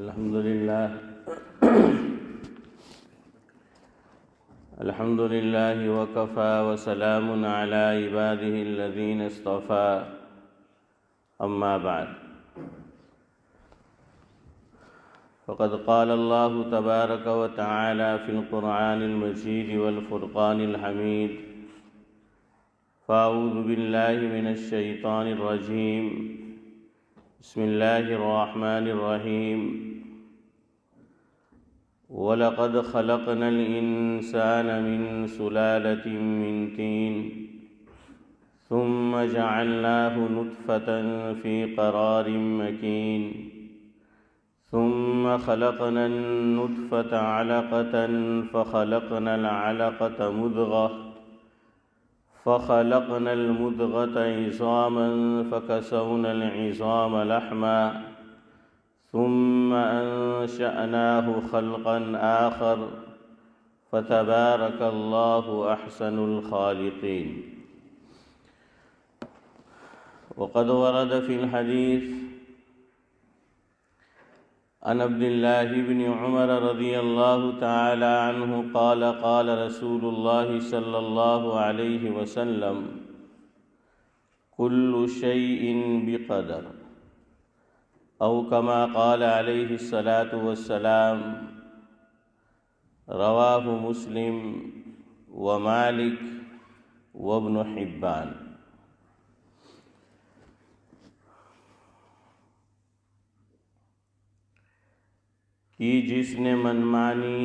الحمد لله وكفى وسلام على عباده الذين اصطفى أما بعد فقد قال الله تبارك وتعالى في القرآن المجيد والفرقان الحميد فأعوذ بالله من الشيطان الرجيم بسم الله الرحمن الرحيم وَلَقَدْ خَلَقْنَا الْإِنسَانَ مِنْ سُلَالَةٍ مِنْ طِينٍ ثُمَّ جَعَلْنَاهُ نُطْفَةً فِي قَرَارٍ مَكِينٍ ثُمَّ خَلَقْنَا النُّطْفَةَ عَلَقَةً فَخَلَقْنَا الْعَلَقَةَ مُضْغَةً فَخَلَقْنَا الْمُضْغَةَ عِظَامًا فَكَسَوْنَا الْعِظَامَ لَحْمًا ثم أنشأناه خلقا آخر فتبارك الله أحسن الخالقين. وقد ورد في الحديث عن عبد الله بن عمر رضي الله تعالى عنه قال قال رسول الله صلى الله عليه وسلم كل شيء بقدر أو كما قال عليه الصلاة والسلام رواه مسلم ومالك وابن حبان. کہ جس نے منمانی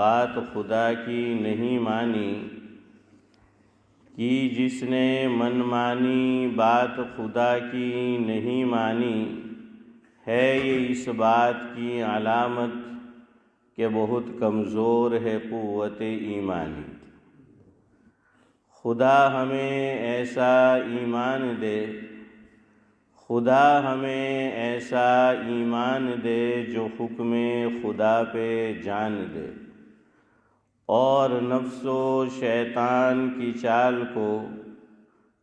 بات خدا کی نہیں مانی، کہ جس نے منمانی بات خدا کی نہیں مانی، ہے یہ اس بات کی علامت کہ بہت کمزور ہے قوت ایمانی. خدا ہمیں ایسا ایمان دے، خدا ہمیں ایسا ایمان دے جو حکم خدا پہ جان دے اور نفس و شیطان کی چال کو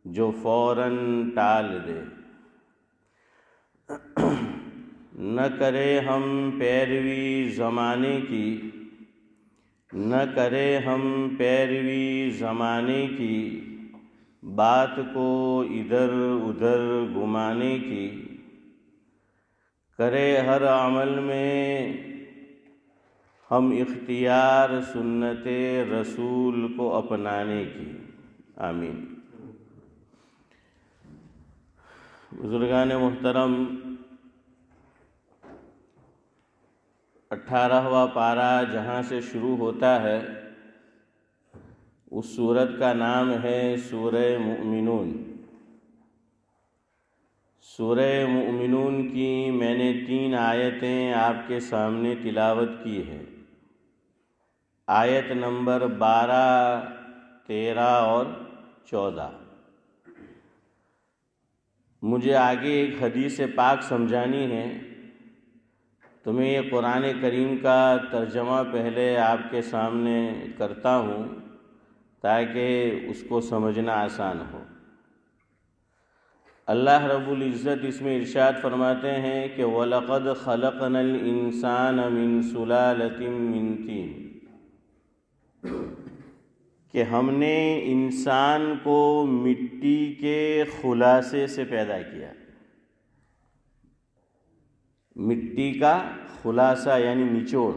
جو فوراً ٹال دے. نہ کرے ہم پیروی زمانے کی، نہ کرے ہم پیروی زمانے کی، بات کو ادھر ادھر گھمانے کی. کرے ہر عمل میں ہم اختیار سنت رسول کو اپنانے کی. آمین. بزرگان محترم، 18واں پارہ جہاں سے شروع ہوتا ہے اس سورت کا نام ہے سورہ مؤمنون. سورہ مؤمنون کی میں نے 3 آیتیں آپ کے سامنے تلاوت کی ہے. آیت نمبر 12، 13 اور 14. مجھے آگے ایک حدیث پاک سمجھانی ہے تو میں یہ قرآن کریم کا ترجمہ پہلے آپ کے سامنے کرتا ہوں تاکہ اس کو سمجھنا آسان ہو. اللہ رب العزت اس میں ارشاد فرماتے ہیں کہ وَلَقَدْ خَلَقْنَا الْإِنسَانَ مِنْ سُلَالَةٍ مِنْ طِينٍ، کہ ہم نے انسان کو مٹی کے خلاصے سے پیدا کیا. مٹی کا خلاصہ یعنی نچوڑ.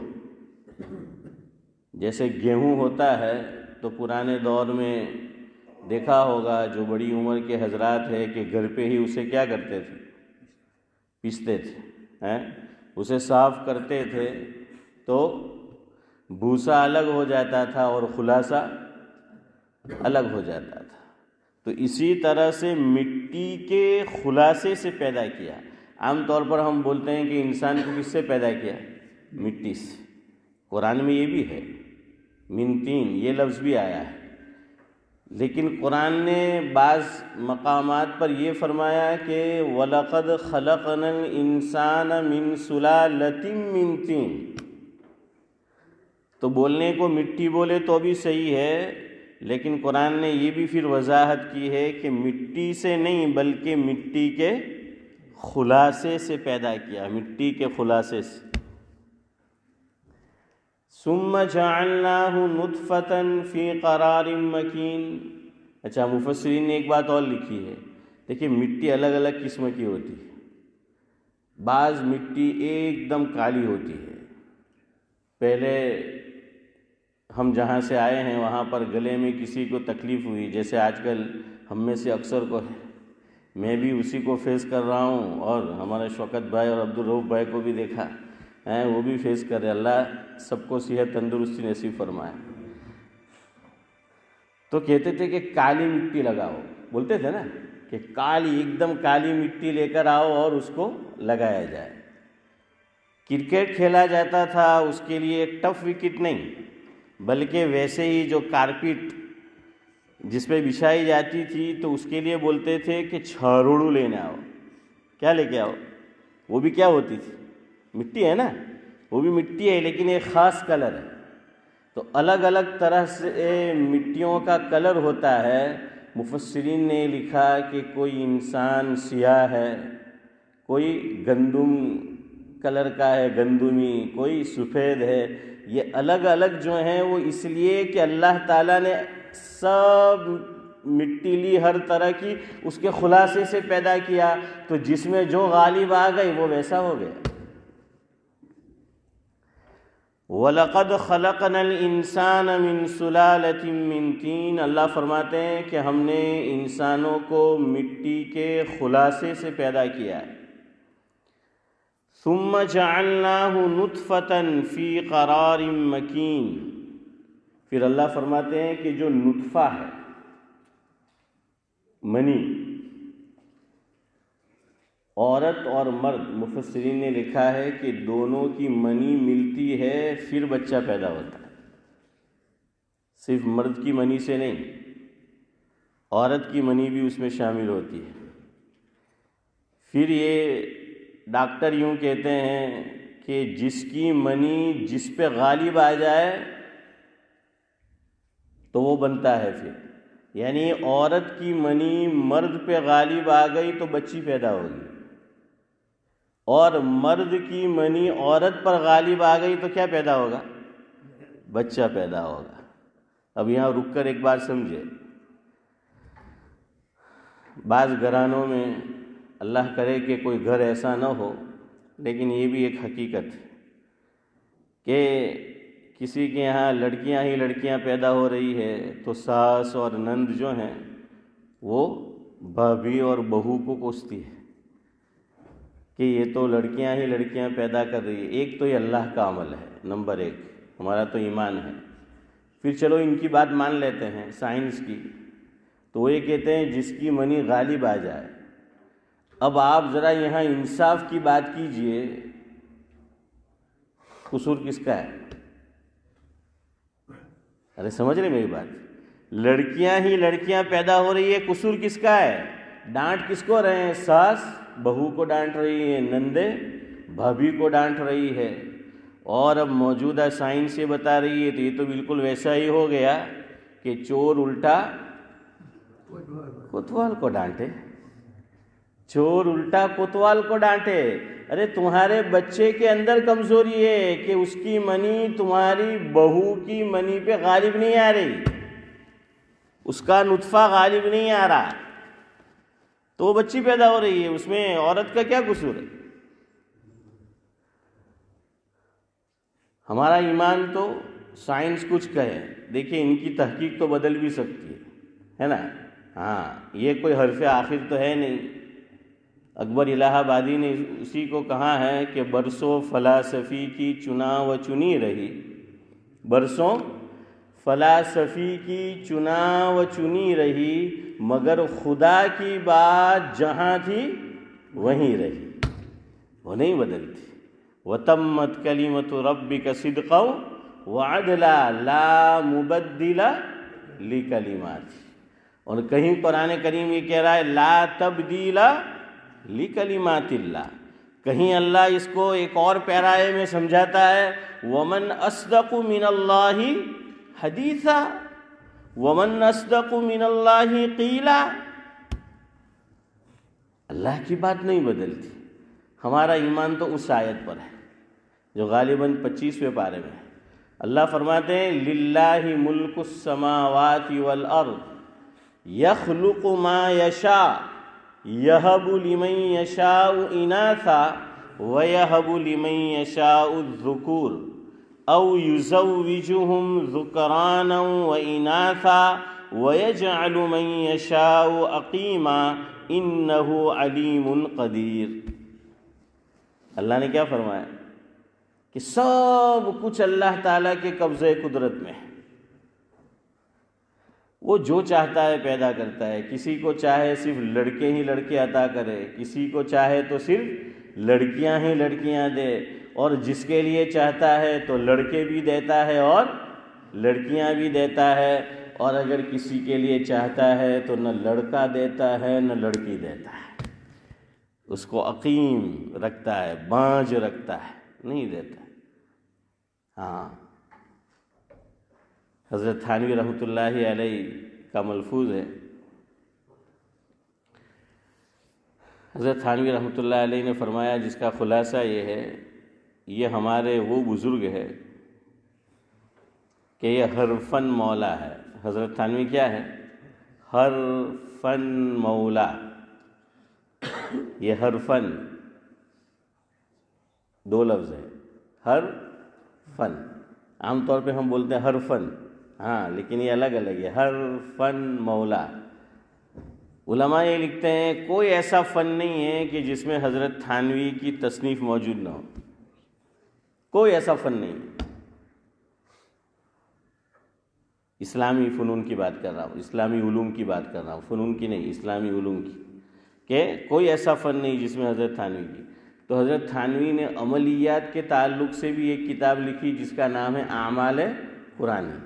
جیسے گیہوں ہوتا ہے تو پرانے دور میں دیکھا ہوگا جو بڑی عمر کے حضرات ہیں کہ گھر پہ ہی اسے کیا کرتے تھے، پیستے تھے، اسے صاف کرتے تھے تو بھوسا الگ ہو جاتا تھا اور خلاصہ الگ ہو جاتا تھا. تو اسی طرح سے مٹی کے خلاصے سے پیدا کیا. عام طور پر ہم بولتے ہیں کہ انسان کو کس سے پیدا کیا؟ مٹی سے. قرآن میں یہ بھی ہے، من طین یہ لفظ بھی آیا ہے، لیکن قرآن نے بعض مقامات پر یہ فرمایا کہ وَلَقَدْ خَلَقْنَا الْإِنسَانَ مِنْ سُلَالَةٍ مِنْ طِينٍ. تو بولنے کو مٹی بولے تو بھی صحیح ہے، لیکن قرآن نے یہ بھی پھر وضاحت کی ہے کہ مٹی سے نہیں بلکہ مٹی کے خلاصے سے پیدا کیا، مٹی کے خلاصے سے. ثم جعلناہ نطفۃ فی قرار مکین. اچھا، مفسرین نے ایک بات اور لکھی ہے. دیکھیے مٹی الگ الگ قسم کی ہوتی ہے. بعض مٹی ایک دم کالی ہوتی ہے. پہلے ہم جہاں سے آئے ہیں وہاں پر گلے میں کسی کو تکلیف ہوئی، جیسے آج کل ہم میں سے اکثر کو ہے، میں بھی اسی کو فیس کر رہا ہوں، اور ہمارے شوکت بھائی اور عبدالرؤف بھائی کو بھی دیکھا ہے وہ بھی فیس کر رہے. اللہ سب کو صحت تندرستی نصیب فرمائے. تو کہتے تھے کہ کالی مٹی لگاؤ، بولتے تھے نا کہ کالی ایک دم کالی مٹی لے کر آؤ اور اس کو لگایا جائے. کرکٹ کھیلا جاتا تھا، اس کے لیے ٹف وکٹ نہیں بلکہ ویسے ہی جو کارپیٹ جس پہ بچھائی جاتی تھی تو اس کے لیے بولتے تھے کہ چھاروڑو لینے آؤ. کیا لے کے آؤ؟ وہ بھی کیا ہوتی تھی؟ مٹی ہے نا، وہ بھی مٹی ہے لیکن ایک خاص کلر ہے. تو الگ الگ طرح سے مٹیوں کا کلر ہوتا ہے. مفسرین نے لکھا کہ کوئی انسان سیاہ ہے، کوئی گندم کلر کا ہے گندمی، کوئی سفید ہے. یہ الگ الگ جو ہیں وہ اس لیے کہ اللہ تعالیٰ نے سب مٹی لی ہر طرح کی، اس کے خلاصے سے پیدا کیا، تو جس میں جو غالب آ گئی وہ ویسا ہو گیا. وَلَقَدْ خَلَقْنَا الْإِنسَانَ مِنْ سُلَالَةٍ مِّن طِينٍ. اللہ فرماتے ہیں کہ ہم نے انسانوں کو مٹی کے خلاصے سے پیدا کیا. ثُمَّ جَعَلْنَاهُ نُطْفَةً فِي قَرَارٍ مَّكِينٍ. پھر اللہ فرماتے ہیں کہ جو نطفہ ہے، منی، عورت اور مرد، مفسرین نے لکھا ہے کہ دونوں کی منی ملتی ہے پھر بچہ پیدا ہوتا ہے. صرف مرد کی منی سے نہیں، عورت کی منی بھی اس میں شامل ہوتی ہے. پھر یہ ڈاکٹر یوں کہتے ہیں کہ جس کی منی جس پہ غالب آ جائے تو وہ بنتا ہے. پھر یعنی عورت کی منی مرد پہ غالب آ گئی تو بچی پیدا ہوگی، اور مرد کی منی عورت پر غالب آ گئی تو کیا پیدا ہوگا؟ بچہ پیدا ہوگا. اب یہاں رک کر ایک بار سمجھے. بعض گھرانوں میں، اللہ کرے کہ کوئی گھر ایسا نہ ہو، لیکن یہ بھی ایک حقیقت ہے کہ کسی کے یہاں لڑکیاں ہی لڑکیاں پیدا ہو رہی ہے تو ساس اور نند جو ہیں وہ بھابھی اور بہو کو کوستی ہے کہ یہ تو لڑکیاں ہی لڑکیاں پیدا کر رہی ہے. ایک تو یہ اللہ کا عمل ہے، نمبر ایک ہمارا تو ایمان ہے. پھر چلو ان کی بات مان لیتے ہیں سائنس کی، تو وہ یہ کہتے ہیں جس کی منی غالب آ جائے. اب آپ ذرا یہاں انصاف کی بات کیجئے، قصور کس کا ہے؟ ارے سمجھ رہے میری بات؟ لڑکیاں ہی لڑکیاں پیدا ہو رہی ہے، قصور کس کا ہے؟ ڈانٹ کس کو رہے ہیں؟ ساس بہو کو ڈانٹ رہی ہے، نندے بھابھی کو ڈانٹ رہی ہے. اور اب موجودہ سائنس یہ بتا رہی ہے تو یہ تو بالکل ویسا ہی ہو گیا کہ چور الٹا کوتوال کو ڈانٹے، چور الٹا کوتوال کو ڈانٹے. ارے تمہارے بچے کے اندر کمزوری ہے کہ اس کی منی تمہاری بہو کی منی پہ غالب نہیں آ رہی، اس کا نطفہ غالب نہیں آ رہا تو وہ بچی پیدا ہو رہی ہے. اس میں عورت کا کیا قصور ہے؟ ہمارا ایمان تو سائنس کچھ کہے، دیکھیں ان کی تحقیق تو بدل بھی سکتی ہے نا. ہاں یہ کوئی حرف آخر تو ہے نہیں. اکبر الہ آبادی نے اسی کو کہا ہے کہ برسوں فلاسفی کی چنا و چنی رہی، برسوں فلاسفی کی چنا و چنی رہی، مگر خدا کی بات جہاں تھی وہیں رہی، وہ نہیں بدلتی. وَتَمَّتْ كَلِمَةُ رَبِّكَ صِدْقًا وَعَدْلًا لَا مُبَدِّلَ لِكَلِمَاتِهِ. اور کہیں قرآن کریم یہ کہہ رہا ہے لا تبدیل لکلمات اللہ. کہیں اللہ اس کو ایک اور پیرائے میں سمجھاتا ہے ومن اصدق من اللہ حدیثا ومن اصدق من اللہ قیلا. اللہ اللہ کی بات نہیں بدلتی. ہمارا ایمان تو اس آیت پر ہے جو غالباً 25ویں پارے میں ہے. اللہ فرماتے ہیں للہ ملک السماوات والارض یخلق ما یشاء یہب لمن یشاء اناثا ویہب لمن یشاء الذکور او یزوجہم ذکرانا واناثا ویجعل من یشاء عقیما انہ علیم قدیر. اللہ نے کیا فرمایا کہ سب کچھ اللہ تعالیٰ کے قبضے قدرت میں ہے. وہ جو چاہتا ہے پیدا کرتا ہے. کسی کو چاہے صرف لڑکے ہی لڑکے عطا کرے, کسی کو چاہے تو صرف لڑکیاں ہی لڑکیاں دے, اور جس کے لیے چاہتا ہے تو لڑکے بھی دیتا ہے اور لڑکیاں بھی دیتا ہے, اور اگر کسی کے لیے چاہتا ہے تو نہ لڑکا دیتا ہے نہ لڑکی دیتا ہے. اس کو عقیم رکھتا ہے, بانجھ رکھتا ہے, نہیں دیتا. ہاں, حضرت تھانوی رحمۃ اللہ علیہ کا ملفوظ ہے. حضرت تھانوی رحمۃ اللہ علیہ نے فرمایا, جس کا خلاصہ یہ ہے, یہ ہمارے وہ بزرگ ہے کہ یہ ہر فن مولا ہے. حضرت تھانوی کیا ہے؟ ہر فن مولا. یہ ہر فن دو لفظ ہے, ہر فن. عام طور پہ ہم بولتے ہیں ہر فن, ہاں, لیکن یہ الگ الگ ہے. ہر فن مولا. علماء یہ لکھتے ہیں کوئی ایسا فن نہیں ہے کہ جس میں حضرت تھانوی کی تصنیف موجود نہ ہو. کوئی ایسا فن نہیں ہے. اسلامی فنون کی بات کر رہا ہوں, اسلامی علوم کی بات کر رہا ہوں, فنون کی نہیں, اسلامی علوم کی, کہ کوئی ایسا فن نہیں جس میں حضرت تھانوی کی. تو حضرت تھانوی نے عملیات کے تعلق سے بھی ایک کتاب لکھی جس کا نام ہے اعمال قرآنی.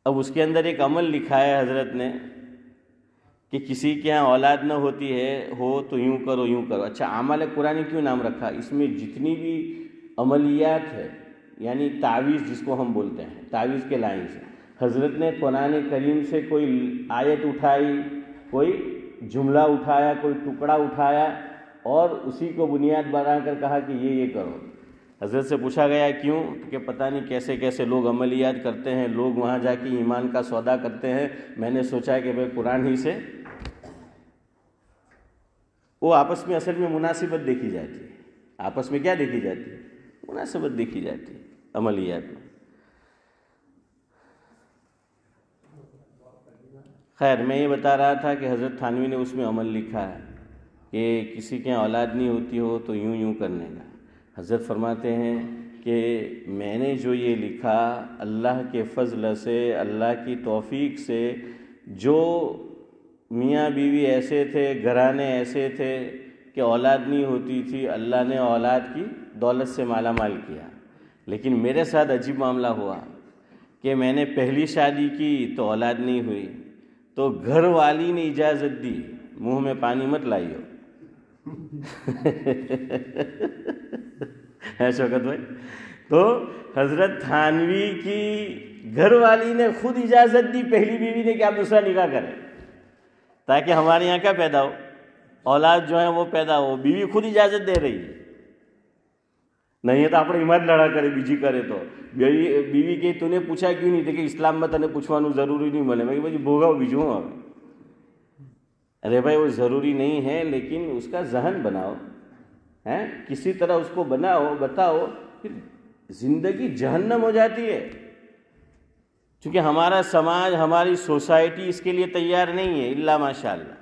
اب اس کے اندر ایک عمل لکھا ہے حضرت نے کہ کسی کے ہاں اولاد نہ ہوتی ہے ہو تو یوں کرو یوں کرو. اچھا, اعمال قرآنی کیوں نام رکھا؟ اس میں جتنی بھی عملیات ہے, یعنی تعویذ جس کو ہم بولتے ہیں, تعویذ کے لائن سے حضرت نے قرآن کریم سے کوئی آیت اٹھائی, کوئی جملہ اٹھایا, کوئی ٹکڑا اٹھایا, اور اسی کو بنیاد بنا کر کہا کہ یہ کرو. حضرت سے پوچھا گیا کیوں؟ کہ پتہ نہیں کیسے کیسے لوگ عملیات کرتے ہیں, لوگ وہاں جا کے ایمان کا سودا کرتے ہیں. میں نے سوچا کہ بھائی قرآن ہی سے وہ آپس میں اصل میں مناسبت دیکھی جاتی ہے. آپس میں کیا دیکھی جاتی ہے؟ مناسبت دیکھی جاتی ہے عملیات میں. خیر, میں یہ بتا رہا تھا کہ حضرت تھانوی نے اس میں عمل لکھا ہے کہ کسی کے اولاد نہیں ہوتی ہو تو یوں یوں کرنے کا. حضرت فرماتے ہیں کہ میں نے جو یہ لکھا اللہ کے فضل سے, اللہ کی توفیق سے, جو میاں بیوی ایسے تھے, گھرانے ایسے تھے کہ اولاد نہیں ہوتی تھی, اللہ نے اولاد کی دولت سے مالا مال کیا. لیکن میرے ساتھ عجیب معاملہ ہوا کہ میں نے پہلی شادی کی تو اولاد نہیں ہوئی, تو گھر والی نے اجازت دی, منہ میں پانی مت لائیو. ہے شوکت بھائی؟ تو حضرت تھانوی کی گھر والی نے خود اجازت دی پہلی بیوی نے کہ آپ دوسرا نکاح کریں, تاکہ ہمارے یہاں کیا پیدا ہو, اولاد جو ہے وہ پیدا ہو. بیوی خود اجازت دے رہی ہے. نہیں تو આપણે હિંમત લડા કરે બીજી કરે તો બીવી કે તું પૂછા ક્યું નહીં? તો કે ઇસ્લામમાં તને પૂછવાનું જરૂરી નહીં મળે. મેં પછી ભોગાવ બીજું હું આવે. ارے بھائی وہ ضروری نہیں ہے, لیکن اس کا ذہن بناؤ, ہیں کسی طرح اس کو بناؤ, بتاؤ, پھر زندگی جہنم ہو جاتی ہے. چونکہ ہمارا سماج, ہماری سوسائٹی اس کے لیے تیار نہیں ہے, الا ماشاء اللہ.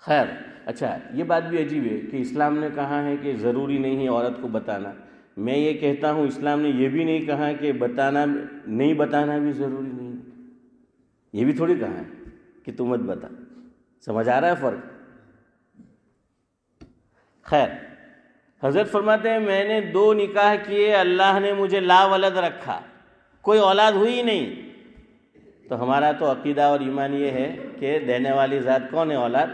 خیر, اچھا یہ بات بھی عجیب ہے کہ اسلام نے کہا ہے کہ ضروری نہیں ہے عورت کو بتانا. میں یہ کہتا ہوں اسلام نے یہ بھی نہیں کہا کہ بتانا نہیں بتانا بھی ضروری نہیں. یہ بھی تھوڑی کہا ہے کہ تم مت بتا. سمجھ آ رہا ہے فرق؟ خیر, حضرت فرماتے ہیں میں نے 2 نکاح کیے, اللہ نے مجھے لا ولد رکھا, کوئی اولاد ہوئی نہیں. تو ہمارا تو عقیدہ اور ایمان یہ ہے کہ دینے والی ذات کون ہے؟ اولاد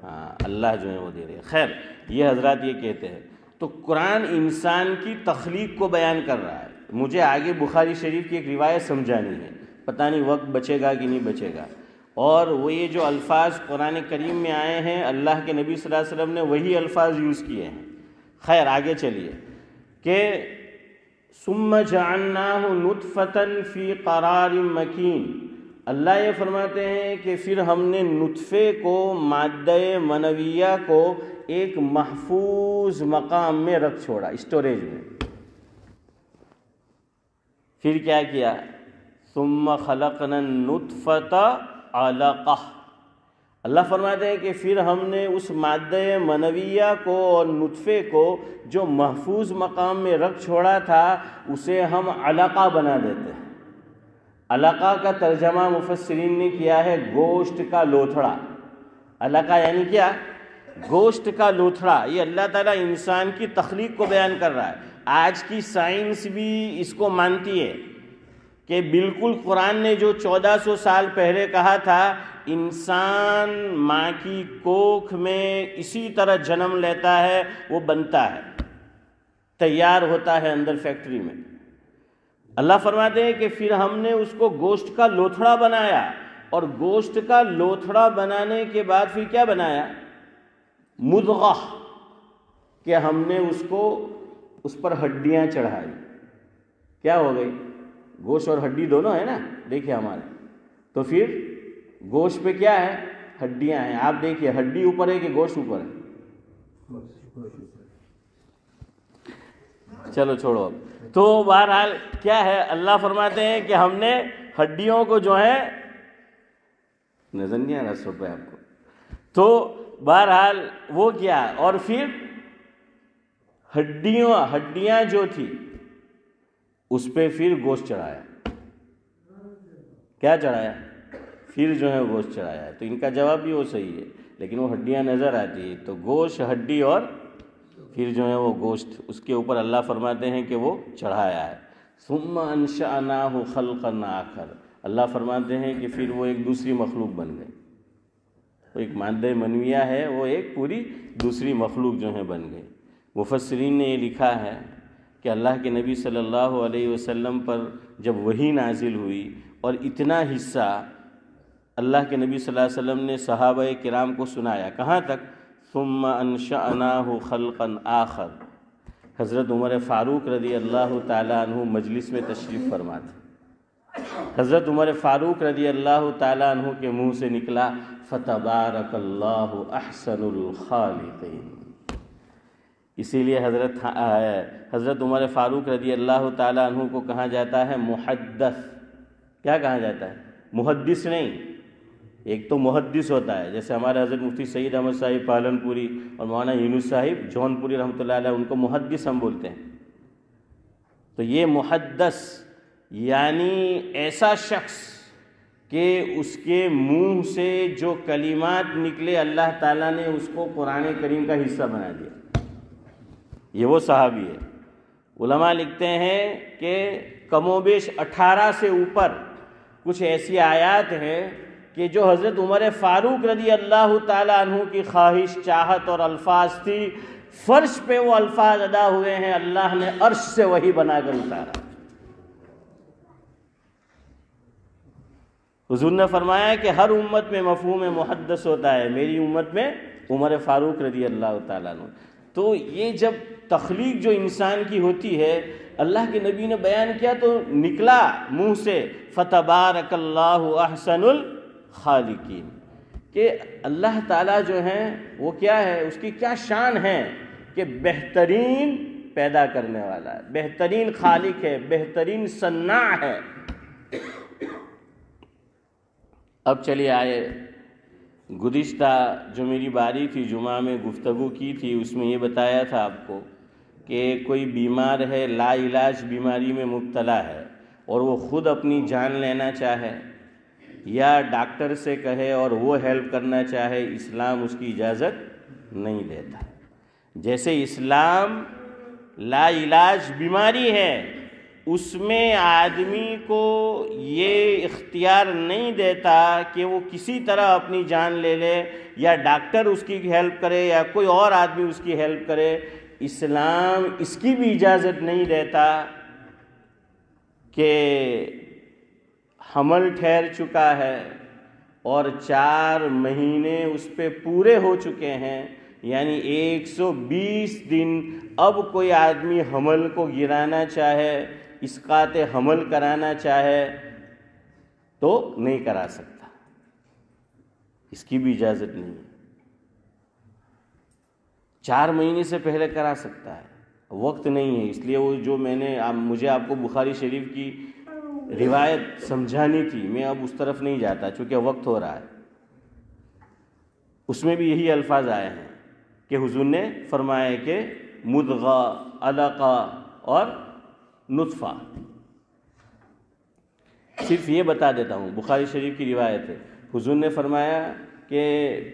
ہاں اللہ جو ہے وہ دے رہے. خیر, یہ حضرات یہ کہتے ہیں. تو قرآن انسان کی تخلیق کو بیان کر رہا ہے. مجھے آگے بخاری شریف کی ایک روایت سمجھانی ہے, پتہ نہیں وقت بچے گا کہ نہیں بچے گا. اور وہ یہ جو الفاظ قرآن کریم میں آئے ہیں اللہ کے نبی صلی اللہ علیہ وسلم نے وہی الفاظ یوز کیے ہیں۔ خیر آگے چلیے کہ ثم جعلناہ نطفۃ فی قرار مکین، اللہ یہ فرماتے ہیں کہ پھر ہم نے نطفے کو، مادہ منویہ کو ایک محفوظ مقام میں رکھ چھوڑا، اسٹوریج میں۔ پھر کیا کیا؟ ثم خلقنا النطفۃ علقہ، اللہ فرماتے ہیں کہ پھر ہم نے اس مادہ منویہ کو اور نطفے کو جو محفوظ مقام میں رکھ چھوڑا تھا اسے ہم علقہ بنا دیتے ہیں۔ علقہ کا ترجمہ مفسرین نے کیا ہے گوشت کا لوتھڑا۔ علقہ یعنی کیا؟ گوشت کا لوتھڑا۔ یہ اللہ تعالیٰ انسان کی تخلیق کو بیان کر رہا ہے۔ آج کی سائنس بھی اس کو مانتی ہے کہ بالکل قرآن نے جو 1400 سال پہلے کہا تھا انسان ماں کی کوکھ میں اسی طرح جنم لیتا ہے، وہ بنتا ہے، تیار ہوتا ہے اندر فیکٹری میں۔ اللہ فرماتے ہیں کہ پھر ہم نے اس کو گوشت کا لوتھڑا بنایا، اور گوشت کا لوتھڑا بنانے کے بعد پھر کیا بنایا؟ مضغہ، کہ ہم نے اس پر ہڈیاں چڑھائی۔ کیا ہو گئی؟ گوشت اور ہڈی دونوں ہے نا، دیکھیے ہمارے، تو پھر گوشت پہ کیا ہے؟ ہڈیاں ہیں۔ آپ دیکھیے ہڈی اوپر ہے کہ گوشت اوپر ہے؟ چلو چھوڑو اب۔ تو بہرحال کیا ہے، اللہ فرماتے ہیں کہ ہم نے ہڈیوں کو جو ہے، نظر نہیں آ رہا سب پہ آپ کو، تو بہرحال وہ کیا، اور پھر ہڈیاں جو تھی اس پہ پھر گوشت چڑھایا۔ کیا چڑھایا؟ پھر جو ہے گوشت چڑھایا۔ تو ان کا جواب بھی وہ صحیح ہے، لیکن وہ ہڈیاں نظر آتی ہے، تو گوشت، ہڈی اور پھر جو ہے وہ گوشت، اس کے اوپر اللہ فرماتے ہیں کہ وہ چڑھایا ہے۔ ثم انشأناہ خلقا آخر، اللہ فرماتے ہیں کہ پھر وہ ایک دوسری مخلوق بن گئی۔ وہ ایک مادہ منویہ ہے، وہ ایک پوری دوسری مخلوق جو ہے بن گئی۔ مفسرین نے یہ لکھا ہے کہ اللہ کے نبی صلی اللہ علیہ وسلم پر جب وحی نازل ہوئی اور اتنا حصہ اللہ کے نبی صلی اللہ علیہ وسلم نے صحابہ کرام کو سنایا، کہاں تک؟ ثم انشأناہ خلقا آخر۔ حضرت عمر فاروق رضی اللہ تعالیٰ عنہ مجلس میں تشریف فرما تھے۔ حضرت عمر فاروق رضی اللہ تعالیٰ عنہ کے منہ سے نکلا فتبارک اللہ احسن الخالقین۔ اسی لیے حضرت عمر فاروق رضی اللہ تعالیٰ عنہ کو کہا جاتا ہے محدث۔ کیا کہا جاتا ہے؟ محدث نہیں، ایک تو محدث ہوتا ہے، جیسے ہمارے حضرت مفتی سید احمد صاحب پالن پوری اور مولانا یونس صاحب جون پوری رحمۃ اللہ علیہ، ان کو محدث ہم بولتے ہیں۔ تو یہ محدث یعنی ایسا شخص کہ اس کے منہ سے جو کلمات نکلے اللہ تعالیٰ نے اس کو قرآن کریم کا حصہ بنا دیا، یہ وہ صحابی ہے۔ علماء لکھتے ہیں کہ کم و بیش 18 سے اوپر کچھ ایسی آیات ہیں کہ جو حضرت عمر فاروق رضی اللہ تعالیٰ عنہ کی خواہش، چاہت اور الفاظ تھی، فرش پہ وہ الفاظ ادا ہوئے ہیں، اللہ نے عرش سے وحی بنا کر اتارا۔ حضور نے فرمایا کہ ہر امت میں مفہوم محدث ہوتا ہے، میری امت میں عمر فاروق رضی اللہ تعالیٰ عنہ۔ تو یہ جب تخلیق جو انسان کی ہوتی ہے اللہ کے نبی نے بیان کیا تو نکلا منہ سے فتبارک اللہ احسن الخالقین، کہ اللہ تعالیٰ جو ہیں وہ کیا ہے، اس کی کیا شان ہے کہ بہترین پیدا کرنے والا ہے، بہترین خالق ہے، بہترین صناع ہے۔ اب چلیے آئے گزشتہ جو میری باری تھی جمعہ میں گفتگو کی تھی، اس میں یہ بتایا تھا آپ کو کہ کوئی بیمار ہے، لا علاج بیماری میں مبتلا ہے، اور وہ خود اپنی جان لینا چاہے یا ڈاکٹر سے کہے اور وہ ہیلپ کرنا چاہے، اسلام اس کی اجازت نہیں دیتا۔ جیسے اسلام لا علاج بیماری ہے، اس میں آدمی کو یہ اختیار نہیں دیتا کہ وہ کسی طرح اپنی جان لے لے، یا ڈاکٹر اس کی ہیلپ کرے یا کوئی اور آدمی اس کی ہیلپ کرے۔ اسلام اس کی بھی اجازت نہیں دیتا کہ حمل ٹھہر چکا ہے اور 4 مہینے اس پہ پورے ہو چکے ہیں، یعنی 120 دن، اب کوئی آدمی حمل کو گرانا چاہے، اسقاط حمل کرانا چاہے تو نہیں کرا سکتا، اس کی بھی اجازت نہیں ہے۔ 4 مہینے سے پہلے کرا سکتا ہے، وقت نہیں ہے، اس لیے وہ جو مجھے آپ کو بخاری شریف کی روایت سمجھانی تھی، میں اب اس طرف نہیں جاتا چونکہ وقت ہو رہا ہے۔ اس میں بھی یہی الفاظ آئے ہیں کہ حضور نے فرمایا کہ مدغہ، علقہ اور نطفہ۔ صرف یہ بتا دیتا ہوں، بخاری شریف کی روایت ہے، حضور نے فرمایا کہ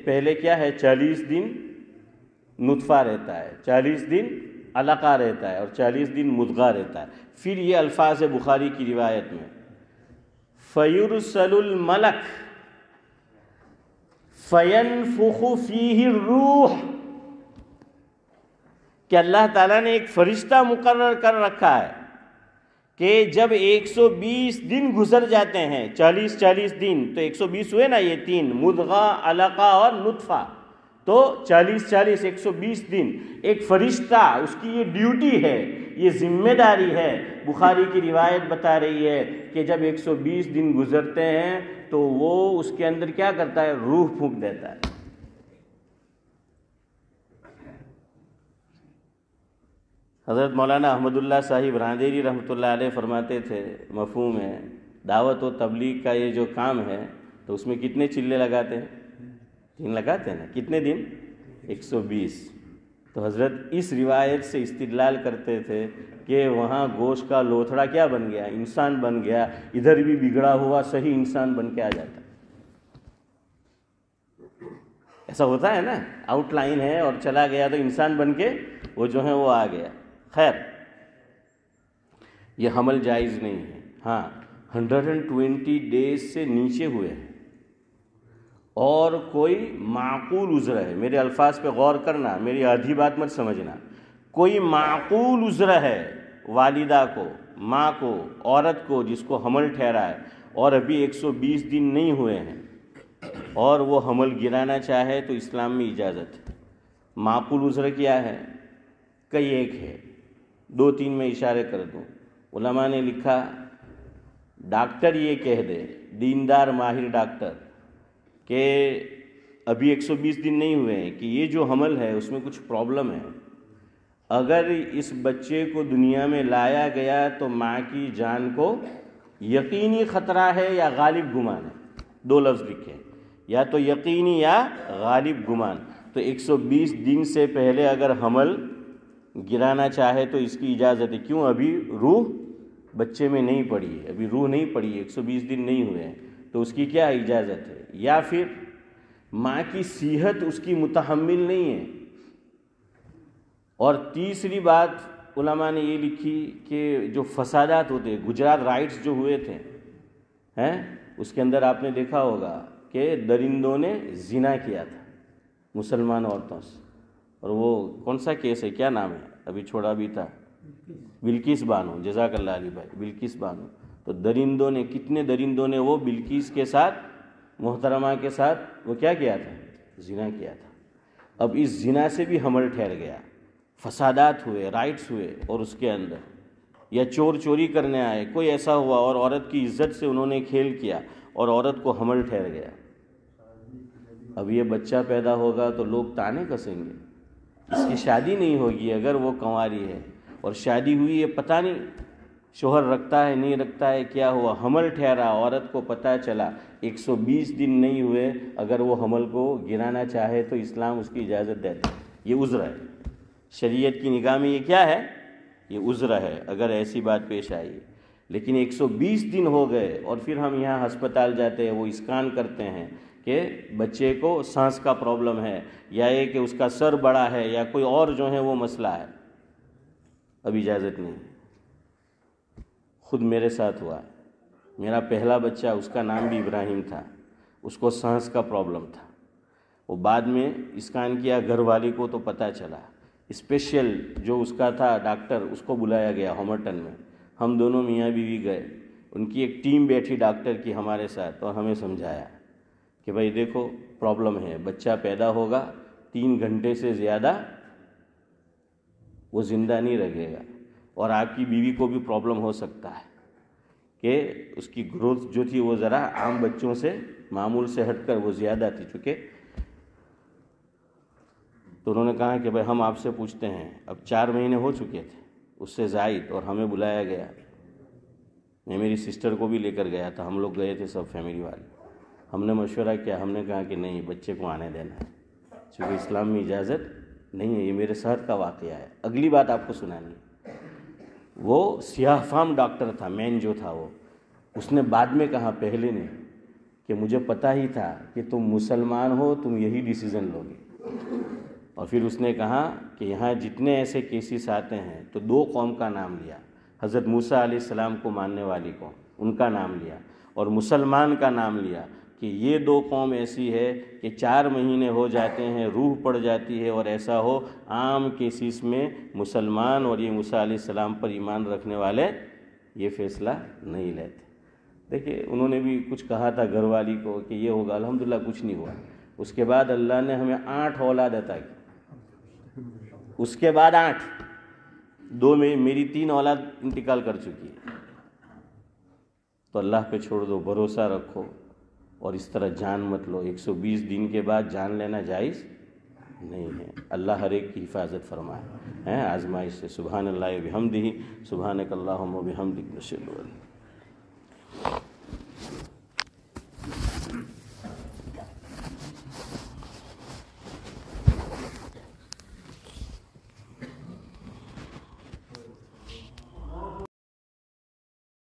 پہلے کیا ہے، 40 دن نطفہ رہتا ہے، 40 دن علقہ رہتا ہے اور 40 دن مدغہ رہتا ہے۔ پھر یہ الفاظ ہے بخاری کی روایت میں، فَيُرْسَلُ الْمَلَكُ فَيَنْفُخُ فِيهِ الرُّوحَ، کہ اللہ تعالیٰ نے ایک فرشتہ مقرر کر رکھا ہے کہ جب 120 دن گزر جاتے ہیں، 40 دن، تو 120 ہوئے نا، یہ 3 مدغہ، علقہ اور نطفہ، تو 40 120 دن ایک فرشتہ، اس کی یہ ڈیوٹی ہے، یہ ذمہ داری ہے۔ بخاری کی روایت بتا رہی ہے کہ جب 120 دن گزرتے ہیں تو وہ اس کے اندر کیا کرتا ہے، روح پھونک دیتا ہے۔ حضرت مولانا احمد اللہ صاحب راندیری رحمۃ اللہ علیہ فرماتے تھے، مفہوم ہے دعوت و تبلیغ کا یہ جو کام ہے، تو اس میں کتنے چلے لگاتے ہیں؟ 3 لگاتے ہیں نا، کتنے دن؟ 120۔ تو حضرت اس روایت سے استدلال کرتے تھے کہ وہاں گوشت کا لوتھڑا کیا بن گیا، انسان بن گیا، ادھر بھی بگڑا ہوا صحیح انسان بن کے آ جاتا۔ ایسا ہوتا ہے نا، آؤٹ لائن ہے اور چلا گیا تو انسان بن کے وہ جو ہے وہ آ گیا۔ خیر، یہ حمل جائز نہیں ہے۔ ہاں، 120 ڈیز سے نیچے ہوئے ہیں اور کوئی معقول عذر ہے، میرے الفاظ پہ غور کرنا، میری آدھی بات مت سمجھنا، کوئی معقول عذر ہے والدہ کو، ماں کو، عورت کو جس کو حمل ٹھہرا ہے اور ابھی 120 دن نہیں ہوئے ہیں اور وہ حمل گرانا چاہے تو اسلام میں اجازت ہے۔ معقول عذر کیا ہے؟ کئی ایک ہے، 2-3 میں اشارے کر دوں۔ علماء نے لکھا، ڈاکٹر یہ کہہ دے، دیندار ماہر ڈاکٹر، کہ ابھی 120 دن نہیں ہوئے ہیں کہ یہ جو حمل ہے اس میں کچھ پرابلم ہے، اگر اس بچے کو دنیا میں لایا گیا تو ماں کی جان کو یقینی خطرہ ہے یا غالب گمان ہے، 2 لفظ لکھے، یا تو یقینی یا غالب گمان۔ تو 120 دن سے پہلے اگر حمل گرانا چاہے تو اس کی اجازت ہے، کیوں؟ ابھی روح بچے میں نہیں پڑی ہے، ابھی روح نہیں پڑی ہے، 120 دن نہیں ہوئے ہیں، تو اس کی کیا اجازت ہے؟ یا پھر ماں کی صحت اس کی متحمل نہیں ہے۔ اور تیسری بات علماء نے یہ لکھی کہ جو فسادات ہوتے، گجرات رائٹس جو ہوئے تھے اس کے اندر آپ نے دیکھا ہوگا کہ درندوں نے زنا کیا تھا مسلمان عورتوں سے، اور وہ کون سا کیس ہے، کیا نام ہے، ابھی چھوڑا بھی تھا، بلقیس بانو، جزاک اللہ علی بھائی، بلقیس بانو۔ تو درندوں نے، کتنے درندوں نے وہ بلقیس کے ساتھ، محترمہ کے ساتھ وہ کیا کیا تھا، زنا کیا تھا۔ اب اس زنا سے بھی حمل ٹھہر گیا، فسادات ہوئے، رائٹس ہوئے، اور اس کے اندر یا چوری کرنے آئے، کوئی ایسا ہوا اور عورت کی عزت سے انہوں نے کھیل کیا اور عورت کو حمل ٹھہر گیا۔ اب یہ بچہ پیدا ہوگا تو لوگ طعنے کسیں گے، اس کی شادی نہیں ہوگی اگر وہ کنواری ہے، اور شادی ہوئی ہے پتہ نہیں شوہر رکھتا ہے نہیں رکھتا ہے، کیا ہوا، حمل ٹھہرا، عورت کو پتہ چلا 120 دن نہیں ہوئے، اگر وہ حمل کو گرانا چاہے تو اسلام اس کی اجازت دیتا ہے۔ یہ عذر ہے، شریعت کی نگاہ میں یہ کیا ہے، یہ عذر ہے اگر ایسی بات پیش آئی۔ لیکن 120 دن ہو گئے اور پھر ہم یہاں ہسپتال جاتے ہیں، وہ اسکان کرتے ہیں کہ بچے کو سانس کا پرابلم ہے، یا یہ کہ اس کا سر بڑا ہے، یا کوئی اور جو ہے وہ مسئلہ ہے، اب اجازت نہیں۔ خود میرے ساتھ ہوا، میرا پہلا بچہ، اس کا نام بھی ابراہیم تھا، اس کو سانس کا پرابلم تھا، وہ بعد میں اسکان کیا، گھر والی کو تو پتہ چلا، اسپیشل جو اس کا تھا ڈاکٹر، اس کو بلایا گیا ہومرٹن میں، ہم دونوں میاں بیوی گئے، ان کی ایک ٹیم بیٹھی ڈاکٹر کی ہمارے ساتھ، اور ہمیں سمجھایا کہ بھائی دیکھو پرابلم ہے، بچہ پیدا ہوگا 3 گھنٹے سے زیادہ وہ زندہ نہیں رہے گا، اور آپ کی بیوی کو بھی پرابلم ہو سکتا ہے کہ اس کی گروتھ جو تھی وہ ذرا عام بچوں سے معمول سے ہٹ کر وہ زیادہ تھی چونکہ. تو انہوں نے کہا کہ بھائی ہم آپ سے پوچھتے ہیں، اب 4 مہینے ہو چکے تھے اس سے زائد، اور ہمیں بلایا گیا. میں میری سسٹر کو بھی لے کر گیا تھا، ہم لوگ گئے تھے سب فیملی والے. ہم نے مشورہ کیا، ہم نے کہا کہ نہیں، بچے کو آنے دینا ہے، چونکہ اسلام میں اجازت نہیں ہے. یہ میرے صحت کا واقعہ ہے. اگلی بات آپ کو سنانی ہے. وہ سیاہ فام ڈاکٹر تھا، مین جو تھا وہ، اس نے بعد میں کہا، پہلے نہیں، کہ مجھے پتہ ہی تھا کہ تم مسلمان ہو، تم یہی ڈیسیزن لو گے. اور پھر اس نے کہا کہ یہاں جتنے ایسے کیسز آتے ہیں تو 2 قوم کا نام لیا، حضرت موسیٰ علیہ السلام کو ماننے والی قوم، ان کا نام لیا، اور مسلمان کا نام لیا، کہ یہ 2 قوم ایسی ہے کہ 4 مہینے ہو جاتے ہیں، روح پڑ جاتی ہے، اور ایسا ہو عام کیسز میں مسلمان اور یہ موسیٰ علیہ السلام پر ایمان رکھنے والے یہ فیصلہ نہیں لیتے. دیکھیے انہوں نے بھی کچھ کہا تھا گھر والی کو کہ یہ ہوگا، الحمدللہ کچھ نہیں ہوا. اس کے بعد اللہ نے ہمیں 8 اولاد عطا کی. اس کے بعد 8، 2 میں میری 3 اولاد انتقال کر چکی ہے. تو اللہ پہ چھوڑ دو، بھروسہ رکھو، اور اس طرح جان مت لو. 120 دن کے بعد جان لینا جائز نہیں ہے. اللہ ہر ایک کی حفاظت فرمائے آزمائش سے. سبحان اللہ و بحمدہ، سبحانک اللہم و بحمدک، نشہد ان